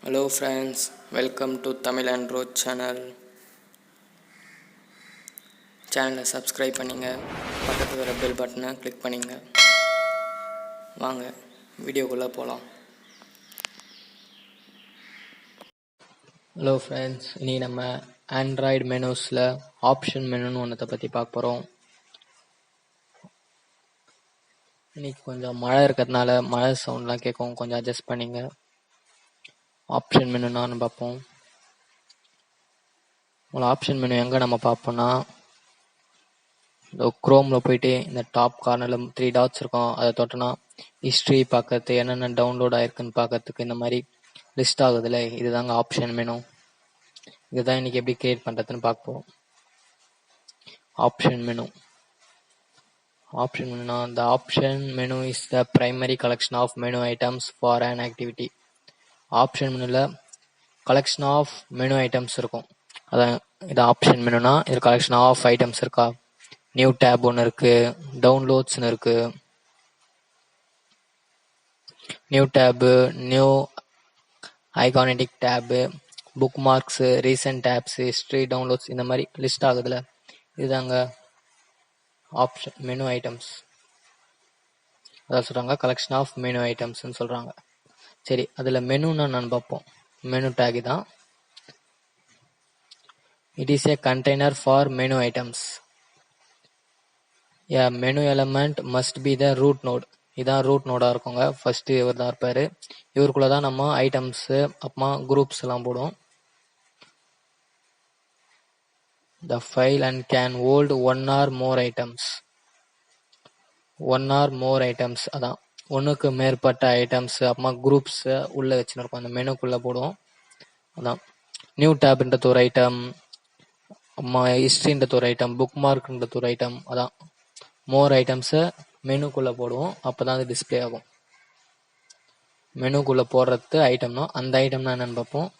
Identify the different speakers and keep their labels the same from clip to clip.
Speaker 1: Hello friends, welcome to Tamil Android channel. சேனலை subscribe பண்ணிங்க, பக்கத்தில் வர பெல் பட்டனை கிளிக் பண்ணிங்க. வாங்க வீடியோக்குள்ளே போகலாம். ஹலோ ஃப்ரெண்ட்ஸ், இன்றைக்கி நம்ம ஆண்ட்ராய்டு மெனுஸில் ஆப்ஷன் மெனுன்னு ஒன்றத்தை பற்றி பார்க்க போகிறோம். இன்றைக்கி கொஞ்சம் மழை இருக்கிறதுனால மழை சவுண்ட்லாம் கேட்கும், கொஞ்சம் அட்ஜஸ்ட் பண்ணிங்க. ஆப்ஷன் மெனுன்னு பார்ப்போம். ஆப்ஷன் மெனு எங்கே நம்ம பார்ப்போம்னா, இந்த குரோமில் போயிட்டு இந்த டாப் கார்னரில் 3 டாட்ஸ் இருக்கும், அதை தொட்டோன்னா ஹிஸ்ட்ரி பார்க்கறது, என்னென்ன டவுன்லோட் ஆயிருக்குன்னு பார்க்கறதுக்கு இந்த மாதிரி லிஸ்ட் ஆகுதுல்ல, இதுதாங்க ஆப்ஷன் மெனு. இதுதான் இன்னைக்கு எப்படி கிரியேட் பண்ணுறதுன்னு பார்ப்போம். Option menu the option menu is the primary collection of menu items for an activity. Option மெனுவில் கலெக்ஷன் ஆஃப் மெனு ஐட்டம்ஸ் இருக்கும். அதான் இது ஆப்ஷன் மெனுனா, இது கலெக்ஷன் ஆஃப் ஐட்டம்ஸ் இருக்கா. நியூ டேப் ஒன்று இருக்கு, டவுன்லோட்ஸ்னு இருக்கு, new tab, new incognito tab, bookmarks, recent tabs, history, downloads, இந்த மாதிரி லிஸ்ட் ஆகுதுல, இதுதாங்க ஆப்ஷன் மெனு ஐட்டம்ஸ். அதான் சொல்கிறாங்க கலெக்ஷன் ஆஃப் மெனு ஐட்டம்ஸ்ன்னு சொல்கிறாங்க. சரி, அதில் மெனுன்னா நான் பார்ப்போம். மெனு டேக் தான். It is a container for menu items. A menu element must be the root node. இதான் ரூட் நோடாக இருக்குங்க. ஃபர்ஸ்ட் இவர் தான் இருப்பார். இவருக்குள்ள தான் நம்ம ஐட்டம்ஸு அப்புறமா குரூப்ஸ் எல்லாம் போடுவோம். The file and can hold one or more items. அதான் ஒன்றுக்கு மேற்பட்ட ஐட்டம்ஸ் அப்புறமா குரூப்ஸ் உள்ள வச்சுன்னு இருக்கும், அந்த மெனுக்குள்ள போடுவோம். அதான் நியூ டேப்ன்றது ஒரு ஐட்டம், அம்மா ஹிஸ்ட்ரின்றது ஒரு ஐட்டம், புக் மார்க்ன்றது ஒரு ஐட்டம். அதான் மோர் ஐட்டம்ஸை மெனுக்குள்ளே போடுவோம், அப்போ தான் அது டிஸ்பிளே ஆகும். மெனுக்குள்ளே போடுறது ஐட்டம்னா அந்த ஐட்டம்னா என்னென்னு பார்ப்போம்.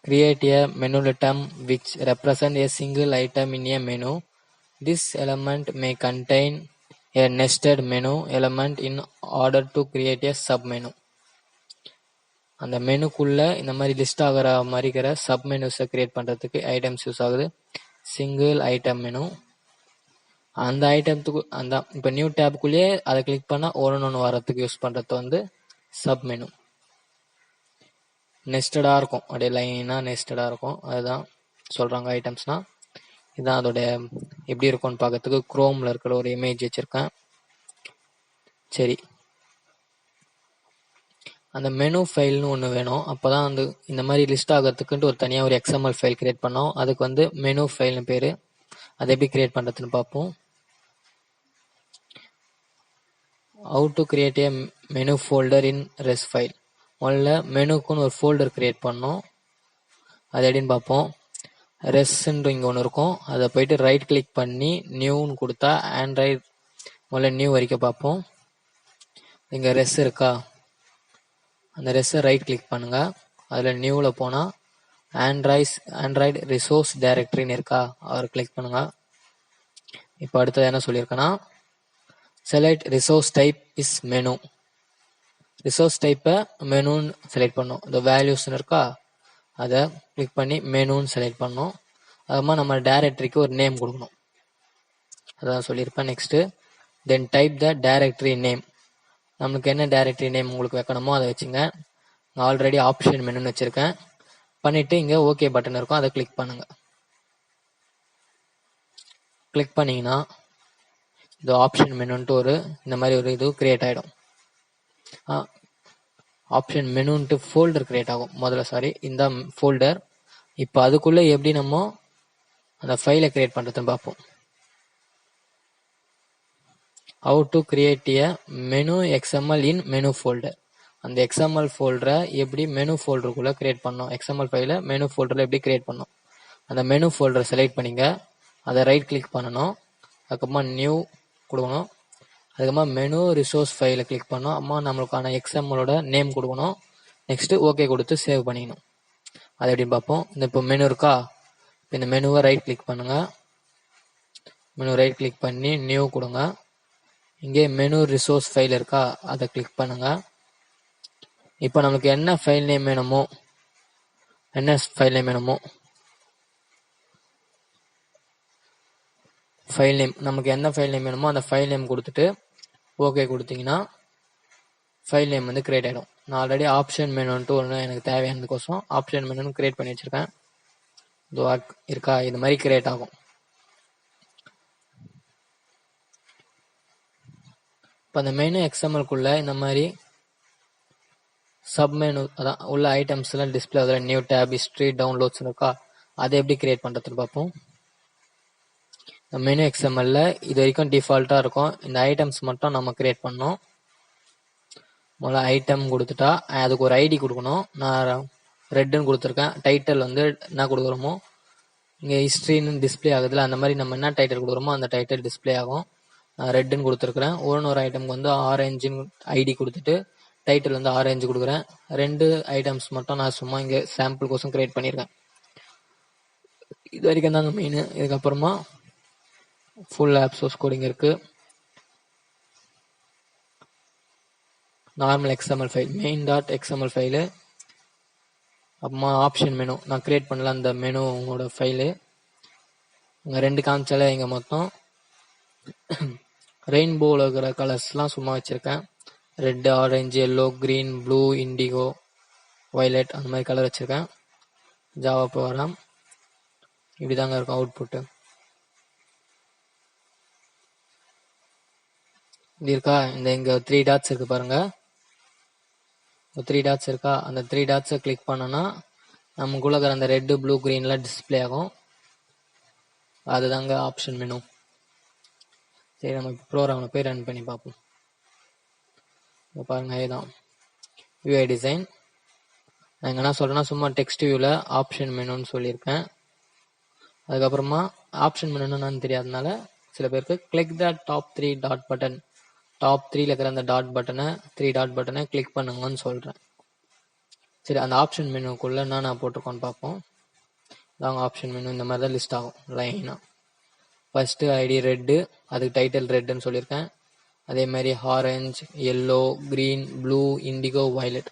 Speaker 1: Create a menu item which represent a single item in a menu. This element may contain a nested menu element in order to create a submenu. அந்த மெனுக்குள்ள இந்த மாதிரி லிஸ்ட் ஆகிற மாதிரி இருக்கிற சப் மெனுஸை கிரியேட் பண்ணுறதுக்கு ஐட்டம்ஸ் யூஸ் ஆகுது. சிங்கிள் ஐட்டம் மெனு, அந்த ஐட்டத்துக்கு அந்த இப்போ நியூ டேப்புக்குள்ளேயே அதை கிளிக் பண்ணால் ஒன்று வரத்துக்கு யூஸ் பண்ணுறது வந்து சப் மெனு. நெஸ்டடாக இருக்கும், அப்படியே லைனாக நெஸ்டடாக இருக்கும், அதுதான் சொல்கிறாங்க ஐட்டம்ஸ்னால். இதுதான் அதோட எப்படி இருக்கும்னு பார்க்கறதுக்கு குரோமில் இருக்கிற ஒரு இமேஜ் வச்சுருக்கேன். சரி, அந்த மெனு ஃபைல்னு ஒன்று வேணும். அப்போ தான் வந்து இந்த மாதிரி லிஸ்ட் ஆகிறதுக்குன்ட்டு ஒரு தனியாக ஒரு XML ஃபைல் கிரியேட் பண்ணோம். அதுக்கு வந்து மெனு ஃபைல்னு பேர். அதை எப்படி கிரியேட் பண்ணுறதுன்னு பார்ப்போம். How to create a menu folder in res file. முதல்ல மெனுக்குன்னு ஒரு ஃபோல்டர் கிரியேட் பண்ணோம். அது எப்படின்னு பார்ப்போம். ரெஸ்ன்னு இங்கே ஒன்று இருக்கும், அதை போயிட்டு ரைட் கிளிக் பண்ணி நியூன்னு கொடுத்தா ஆண்ட்ராய்டு முதல்ல நியூ வரைக்கும் பார்ப்போம். இங்கே ரெஸ் இருக்கா, அந்த ரெஸ்ஸை ரைட் கிளிக் பண்ணுங்க. அதில் நியூவில் போனால் ஆண்ட்ராய்டு ரிசோர்ஸ் டைரக்டரின்னு இருக்கா, அவர் கிளிக் பண்ணுங்க. இப்போ அடுத்தது என்ன சொல்லியிருக்கேன்னா, select resource type is menu. Resource டைப்பை மெனுன்னு செலக்ட் பண்ணோம். இந்த வேல்யூஸ்ன்னு இருக்கா, அதை கிளிக் பண்ணி மெனுன்னு செலக்ட் பண்ணோம். அதுமாதிரி நம்ம டைரக்டரிக்கு ஒரு நேம் கொடுக்கணும், அதான் சொல்லியிருப்பேன். நெக்ஸ்ட்டு தென் டைப் த டைரக்டரி நேம். நம்மளுக்கு என்ன டைரக்டரி நேம் உங்களுக்கு வைக்கணுமோ அதை வச்சுங்க. நான் ஆல்ரெடி ஆப்ஷன் மெனுன்னு வச்சுருக்கேன். பண்ணிவிட்டு இங்கே ஓகே பட்டன் இருக்கும், அதை கிளிக் பண்ணுங்கள். கிளிக் பண்ணிங்கன்னா இது ஆப்ஷன் மெனுன்ட்டு ஒரு இந்த மாதிரி ஒரு இது கிரியேட் ஆகிடும். ஆப்ஷன் மெனுன்ட்டு ஃபோல்டர் கிரியேட் ஆகும் முதல்ல. இந்த ஃபோல்டர். இப்போ அதுக்குள்ளே எப்படி நம்ம அந்த ஃபைலை கிரியேட் பண்ணுறதுன்னு பார்ப்போம். How to create a menu XML in menu folder. அந்த XML ஃபோல்டரை எப்படி மெனு ஃபோல்டருக்குள்ளே கிரியேட் பண்ணோம், XML ஃபைலை மெனு ஃபோல்டரில் எப்படி கிரியேட் பண்ணோம். அந்த மெனு ஃபோல்டரை செலக்ட் பண்ணிங்க, அதை ரைட் கிளிக் பண்ணணும், அதுக்கப்புறமா நியூ கொடுக்கணும், அதுக்கப்புறமா மெனு ரிசோர்ஸ் ஃபைலை கிளிக் பண்ணோம், அம்மா நம்மளுக்கான XMLோட நேம் கொடுக்கணும். நெக்ஸ்ட்டு ஓகே கொடுத்து சேவ் பண்ணிக்கணும். அது எப்படின்னு பார்ப்போம். இப்போ மெனு இருக்கா, இந்த மெனுவை ரைட் கிளிக் பண்ணுங்கள். மெனு ரைட் கிளிக் பண்ணி நியூ கொடுங்க. இங்கே மெனு ரிசோர்ஸ் ஃபைல் இருக்கா, அதை கிளிக் பண்ணுங்க. இப்போ நமக்கு என்ன ஃபைல் நேம் வேணுமோ நமக்கு என்ன ஃபைல் நேம் வேணுமோ அந்த ஃபைல் நேம் கொடுத்துட்டு ஓகே கொடுத்தீங்கன்னா ஃபைல் நேம் வந்து கிரியேட் ஆகிடும். நான் ஆல்ரெடி ஆப்ஷன் மெனுன்ட்டு ஒன்று எனக்கு தேவையானதுக்கோசம் ஆப்ஷன் மெனுன்னு கிரியேட் பண்ணி வச்சுருக்கேன். இதோ இருக்கா, இது மாதிரி கிரியேட் ஆகும். இப்போ அந்த மெனு எக்ஸ்எம்எல்குள்ள இந்த மாதிரி சப் மெனு அதான் உள்ள ஐட்டம்ஸ்லாம் டிஸ்பிளே அதில் நியூ டேப் ஹிஸ்ட்ரி டவுன்லோட்ஸ் இருக்கா, அதை எப்படி கிரியேட் பண்ணுறதுன்னு பார்ப்போம். இந்த மெனு எக்ஸ்எம்எல்ல இது வரைக்கும் டிஃபால்ட்டாக இருக்கும். இந்த ஐட்டம்ஸ் மட்டும் நம்ம கிரியேட் பண்ணோம். முதல்ல ஐட்டம் கொடுத்துட்டா அதுக்கு ஒரு ஐடி கொடுக்கணும். நான் ரெட்டுன்னு கொடுத்துருக்கேன். டைட்டில் வந்து என்ன கொடுக்குறோமோ இங்கே ஹிஸ்ட்ரின்னு டிஸ்பிளே ஆகுதுல, அந்த மாதிரி நம்ம என்ன டைட்டில் கொடுக்குறோமோ அந்த டைட்டில் டிஸ்பிளே ஆகும். நான் ரெட்டுன்னு கொடுத்துருக்குறேன். ஒரு ஐட்டமுக்கு வந்து ஆரஞ்சுன்னு ஐடி கொடுத்துட்டு டைட்டில் வந்து ஆரஞ்சு கொடுக்குறேன். 2 ஐட்டம்ஸ் மட்டும் நான் சும்மா இங்கே சாம்பிள் கோசம் கிரியேட் பண்ணியிருக்கேன். இது வரைக்கும் தாங்க மெயின். இதுக்கப்புறமா ஃபுல் ஆப் சோர்ஸ் கோடிங் இருக்குது. Normal XML file main.xml file, அப்புறமா ஆப்ஷன் மெனு நான் கிரியேட் பண்ணல அந்த மெனுவோட ஃபைலு. இங்கே 2 காமிச்சாலே இங்கே மொத்தம் ரெயின்போவில் இருக்கிற கலர்ஸ்லாம் சும்மா வச்சுருக்கேன். Red, orange, yellow, green, blue, indigo, violet அந்த மாதிரி கலர் வச்சுருக்கேன். ஜாவா ப்ரோக்ராம் இப்படி தாங்க இருக்கும் அவுட்புட்டு. இப்படி இருக்கா. இந்த இங்கே 3 டாட்ஸ் இருக்குது பாருங்கள். 3 டாட்ஸ் இருக்கா, அந்த 3 டாட்ஸை கிளிக் பண்ணோன்னா நமக்குள்ள இருக்கிற அந்த ரெட்டு ப்ளூ க்ரீன்லாம் டிஸ்பிளே ஆகும். அதுதாங்க ஆப்ஷன் மெனு. சரி, நம்ம இப்போ ப்ரோக்ராமில் போய் ரன் பண்ணி பார்ப்போம். இப்போ பாருங்கள், இதுதான் யூஐ டிசைன். நான் எங்கே என்ன சொல்கிறேன்னா சும்மா டெக்ஸ்ட் வியூவில் ஆப்ஷன் மெனுன்னு சொல்லியிருக்கேன். அதுக்கப்புறமா ஆப்ஷன் மெனுன்னு என்னன்னு தெரியாதனால சில பேருக்கு click the top 3 dot button, top 3ல இருக்கிற அந்த த்ரீ டாட் பட்டனை கிளிக் பண்ணுங்கன்னு சொல்கிறேன். சரி, அந்த ஆப்ஷன் மெனுக்குள்ளே நான் போட்டிருக்கோன்னு பார்ப்போம். அதாங்க ஆப்ஷன் மெனு. இந்த மாதிரி தான் லிஸ்ட் ஆகும் லைனாக. ஃபஸ்ட்டு ஐடி ரெட்டு, அதுக்கு டைட்டில் ரெட்டுன்னு சொல்லியிருக்கேன். அதே மாதிரி orange, yellow, green, blue, indigo, violet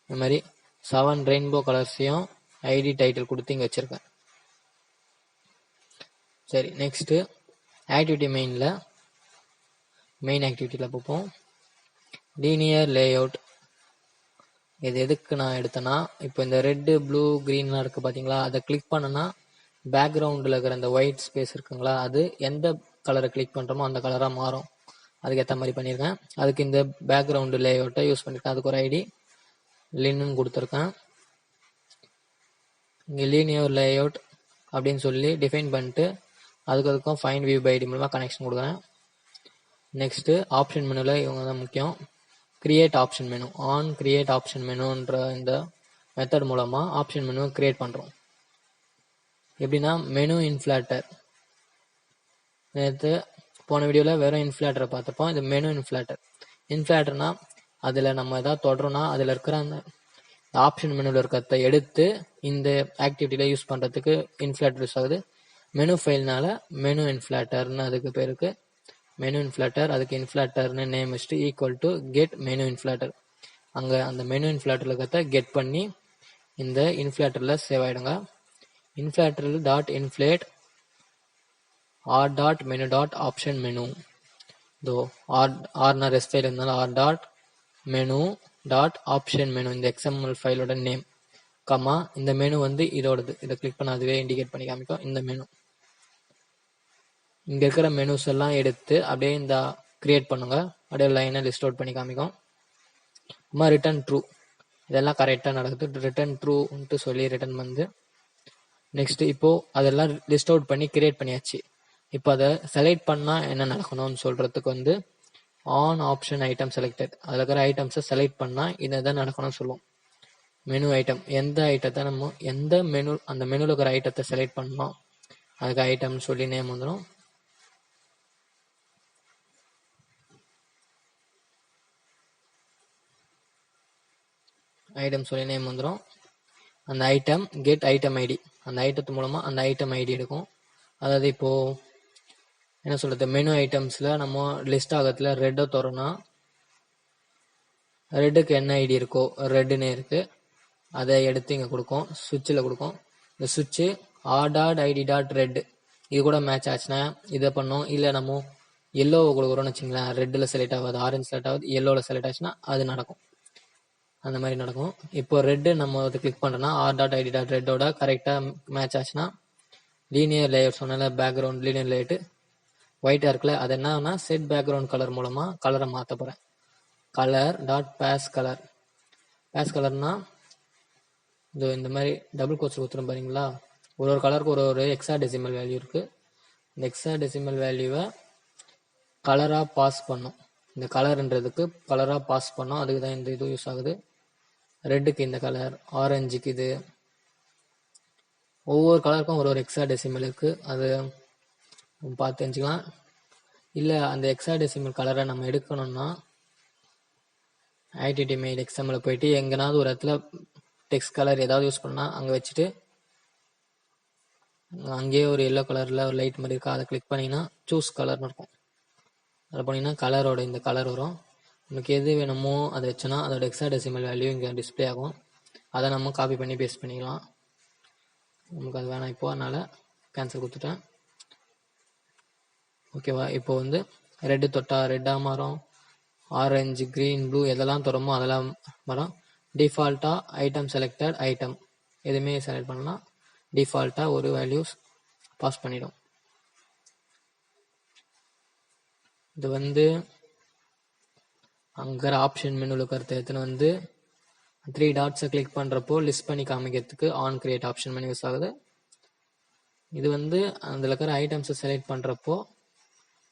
Speaker 1: இந்த மாதிரி 7 ரெயின்போ கலர்ஸையும் ஐடி டைட்டில் கொடுத்து இங்கே வச்சுருக்கேன். சரி, நெக்ஸ்ட்டு ஆக்டிவிட்டி மெயின் ஆக்டிவிட்டியில் பார்ப்போம். Linear layout. இது எதுக்கு நான் எடுத்தேன்னா, இப்போ இந்த ரெட்டு ப்ளூ க்ரீன்லாம் இருக்குது பார்த்தீங்களா, அதை கிளிக் பண்ணனா பேக்ரவுண்டில் இருக்கிற அந்த ஒயிட் ஸ்பேஸ் இருக்குங்களா, அது எந்த கலரை கிளிக் பண்ணுறோமோ அந்த கலராக மாறும். அதுக்கேற்ற மாதிரி பண்ணியிருக்கேன். அதுக்கு இந்த பேக்ரவுண்டு லேஅவுட்டை யூஸ் பண்ணியிருக்கேன். அதுக்கு ஒரு ஐடி லின்னு கொடுத்துருக்கேன். இங்கே லீனியர் லேஅவுட் அப்படின்னு சொல்லி டிஃபைன் பண்ணிட்டு அதுக்கும் ஃபைண்ட் வியூ பை ஐடி மூலமாக கனெக்ஷன் கொடுக்குறேன். நெக்ஸ்ட்டு ஆப்ஷன் மெனுவில் இவங்க தான் முக்கியம். Create option menu. Create option மெனுன்ற இந்த மெத்தட் மூலமாக ஆப்ஷன் மெனுவை கிரியேட் பண்ணுறோம். எப்படின்னா மெனு இன்ஃப்ளாட்டர். நேற்று போன வீடியோவில் வெறும் இன்ஃப்ளாட்டரை பார்த்துப்போம். இது மெனு இன்ஃப்ளாட்டர்னா அதில் நம்ம எதாவது தொடரோன்னா அதில் இருக்கிற அந்த ஆப்ஷன் மெனுவில் இருக்கிறத எடுத்து இந்த ஆக்டிவிட்டியில் யூஸ் பண்ணுறதுக்கு இன்ஃப்ளாட்டர் யூஸ் ஆகுது. மெனு ஃபைல்னால மெனு இன்ஃப்ளாட்டர்னு அதுக்கு பேருக்கு. மெனு இன்ஃப்ளாட்டர், அதுக்கு இன்ஃப்ளாட்டர்னு நேம் வச்சுட்டு ஈக்குவல் டு கெட் மெனு இன்ஃப்ளாட்டர். அங்கே அந்த மெனு இன்ஃப்ளாட்டரில் இருக்கிறத கெட் பண்ணி இந்த இன்ஃப்ளாட்டரில் சேவ் ஆகிடுங்க. இன்ஃப்ளாட்டரில் dot inflate R dot menu dot option menu. இதோ ஆர்னா ரெஸ்ட் ஃபைல் இருந்தாலும் R dot menu dot option menu இந்த எக்ஸ்எம்எல் ஃபைலோட நேம் கம்மா இந்த மெனு வந்து இதோடது. இதை கிளிக் பண்ண அதுவே இண்டிகேட் பண்ணி காமிக்கும். இந்த மெனு இங்கே இருக்கிற மெனுஸ் எல்லாம் எடுத்து அப்படியே இந்த கிரியேட் பண்ணுங்க. அப்படியே லைனை லிஸ்ட் அவுட் பண்ணி காமிக்கும். அம்மா ரிட்டன் ட்ரூ. இதெல்லாம் கரெக்டாக நடக்குது. ரிட்டன் ட்ரூன்ட்டு சொல்லி ரிட்டன் வந்து நெக்ஸ்ட் இப்போது அதெல்லாம் லிஸ்ட் அவுட் பண்ணி கிரியேட் பண்ணியாச்சு. இப்போ அதை செலக்ட் பண்ணால் என்ன நடக்கணும்னு சொல்கிறதுக்கு வந்து ஆன் ஆப்ஷன் ஐட்டம் செலக்டட். அதில் இருக்கிற ஐட்டம்ஸை செலக்ட் பண்ணால் இதை தான் நடக்கணும்னு சொல்லுவோம். மெனு ஐட்டம், எந்த ஐட்டத்தை நம்ம எந்த மெனு அந்த மெனுவில் இருக்கிற ஐட்டத்தை செலக்ட் பண்ணோம் அதுக்கு ஐட்டம்னு சொல்லி நேம் வந்துடும். ஐட்டம் சொல்லி நேம் வந்துடும். அந்த ஐட்டம் கெட் ஐட்டம் ஐடி, அந்த ஐட்டத்து மூலமாக அந்த ஐட்டம் ஐடி எடுக்கும். அதாவது இப்போது என்ன சொல்கிறது, மெனு ஐட்டம்ஸில் நம்ம லிஸ்ட் ஆகிறதுல ரெட்டை தரோன்னா ரெட்டுக்கு என்ன ஐடி இருக்கோ ரெட்டுன்னு இருக்குது, அதை எடுத்து இங்கே கொடுக்கும், சுவிட்சில் கொடுக்கும். இந்த சுவிட்சு r.id.red இது கூட மேட்ச் ஆச்சுன்னா இதை பண்ணோம். இல்லை நம்ம எல்லோவை கொடுக்குறோன்னு வச்சுங்களேன், ரெட்டில் செலக்ட் ஆகாது, ஆரஞ்சு செலக்ட் ஆகுது, எல்லோவில் செலக்ட் ஆச்சுன்னா அது நடக்கும். அந்த மாதிரி நடக்கும். இப்போ ரெட்டு நம்ம அதை கிளிக் பண்ணுறோன்னா r.id.redோட கரெக்டாக மேட்ச் ஆச்சுன்னா லீனியர் லேயர் சொன்னால பேக்ரவுண்ட் லீனியர் லேயர்ட்டு ஒயிட்டாக இருக்குல்ல, அது என்னன்னா செட் பேக்ரவுண்ட் கலர் மூலமாக கலரை மாற்ற போகிறேன். color.pass கலர், பேஸ் கலர்னா இந்த மாதிரி டபுள் கோட்ஸ் கொடுத்துரும் பாருங்களா, ஒரு கலருக்கு ஒரு ஹெக்ஸாடெசிமல் வேல்யூ இருக்குது. இந்த ஹெக்ஸாடெசிமல் வேல்யூவை கலராக பாஸ் பண்ணும். இந்த கலர்ன்றதுக்கு கலராக பாஸ் பண்ணோம், அதுக்கு தான் இந்த இது யூஸ் ஆகுது. ரெட்டுக்கு இந்த கலர், ஆரஞ்சுக்கு இது, ஒவ்வொரு கலருக்கும் ஒரு ஹெக்ஸாடெசிமல் இருக்குது, அது பார்த்து தெரிஞ்சுக்கலாம். இல்லை அந்த ஹெக்ஸாடெசிமல் கலரை நம்ம எடுக்கணும்னா ஐடிடி மெயில் எக்ஸாம்பிள் போயிட்டு எங்கேனாவது ஒரு இடத்துல டெக்ஸ்ட் கலர் ஏதாவது யூஸ் பண்ணால் அங்கே வச்சுட்டு அங்கேயே ஒரு எல்லோ கலரில் ஒரு லைட் மாதிரி இருக்கா, அதை கிளிக் பண்ணிங்கன்னா சூஸ் கலர்னு இருக்கும். அதில் பண்ணிங்கன்னா கலரோட இந்த கலர் வரும். நமக்கு எது வேணுமோ அதை வச்சோன்னா அதோட ஹெக்ஸாடெசிமல் வேல்யூ இங்கே டிஸ்பிளே ஆகும். அதை நம்ம காப்பி பண்ணி பேஸ்ட் பண்ணிக்கலாம். நமக்கு அது வேணாம் இப்போ, அதனால் கேன்சல் கொடுத்துட்டேன். ஓகேவா, இப்போ ரெட்டு தொட்டால் ரெட்டாக மாறும், ஆரஞ்சு க்ரீன் ப்ளூ எதெல்லாம் தரோமோ அதெல்லாம் மாறும். டிஃபால்ட்டாக ஐட்டம் செலக்டட் ஐட்டம் எதுவுமே செலக்ட் பண்ணலாம், டிஃபால்ட்டாக ஒரு வேல்யூஸ் பாஸ் பண்ணிடும். இது அங்கே ஆப்ஷன் மெனுவில் இருக்கிறத எடுத்துன்னு 3 டாட்ஸை கிளிக் பண்ணுறப்போ லிஸ்ட் பண்ணி காமிக்கிறதுக்கு on create option menu use ஆகுது. இது அதில் இருக்கிற ஐட்டம்ஸை செலக்ட் பண்ணுறப்போ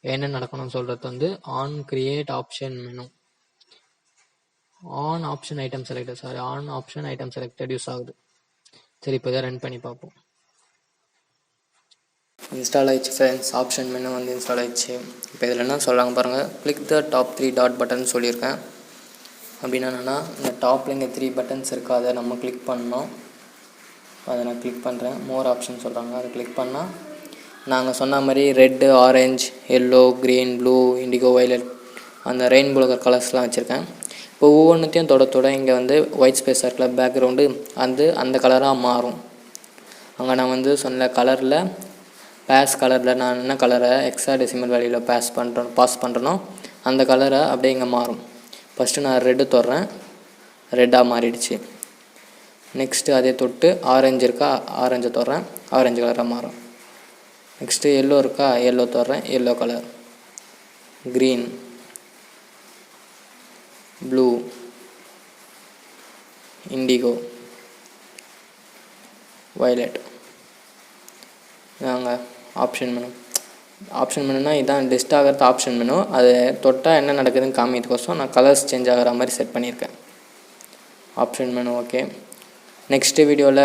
Speaker 1: என்ன நடக்கணும்னு சொல்கிறது on create option menu, on option item selected on option item selected use ஆகுது. சரி, இப்போ இதை ரன் பண்ணி பார்ப்போம். இன்ஸ்டால் ஆயிடுச்சு ஃப்ரெண்ட்ஸ், ஆப்ஷன் மெனு இன்ஸ்டால் ஆயிடுச்சு. இப்போ இதில் என்ன சொல்கிறாங்க பாருங்கள், click the top 3 dot button சொல்லியிருக்கேன். அப்படின்னா என்னென்னா இந்த டாப்பில் இங்கே 3 பட்டன்ஸ் இருக்குது, அதை நம்ம கிளிக் பண்ணோம். அதை நான் கிளிக் பண்ணுறேன். மோர் ஆப்ஷன் சொல்கிறாங்க, அதை கிளிக் பண்ணால் நாங்கள் சொன்ன மாதிரி red, orange, yellow, green, blue, indigo, violet அந்த ரெயின்போ கலர்ஸ்லாம் வச்சுருக்கேன். இப்போ ஒவ்வொன்றுத்தையும் தொட இங்கே ஒயிட் ஸ்பேஸாக இருக்கல பேக்ரவுண்டு அந்த கலராக மாறும். அங்கே நான் சொன்ன கலரில் பேஸ் கலரில் நான் என்ன கலரை ஹெக்ஸாடெசிமல் வேல்யூவில் பாஸ் பண்ணுறனோ அந்த கலரை அப்படியே இங்கே மாறும். ஃபஸ்ட்டு நான் ரெட்டு தொடுறேன், ரெட்டாக மாறிடுச்சு. நெக்ஸ்ட்டு அதே தொட்டு ஆரஞ்சு இருக்கா, ஆரஞ்சை தொடுறேன், ஆரஞ்சு கலராக மாறும். நெக்ஸ்ட்டு எல்லோ இருக்கா, எல்லோ தொடுறேன், yellow colour, green, blue, indigo, violet. நாங்கள் ஆப்ஷன் மெனுனா இதுதான் லிஸ்ட் ஆகிறது ஆப்ஷன் மெனு. அது தொட்டால் என்ன நடக்குதுன்னு காமிக்கிறதுக்கோசம் நான் கலர்ஸ் சேஞ்ச் ஆகிற மாதிரி செட் பண்ணியிருக்கேன். Option menu okay. நெக்ஸ்ட்டு வீடியோவில்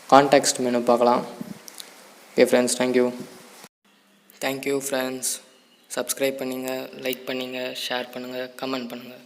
Speaker 1: கான்டெக்ஸ்ட் மெனு பார்க்கலாம். Okay friends, thank you friends. Subscribe பண்ணுங்கள், லைக் பண்ணுங்கள், ஷேர் பண்ணுங்கள், கமெண்ட் பண்ணுங்கள்.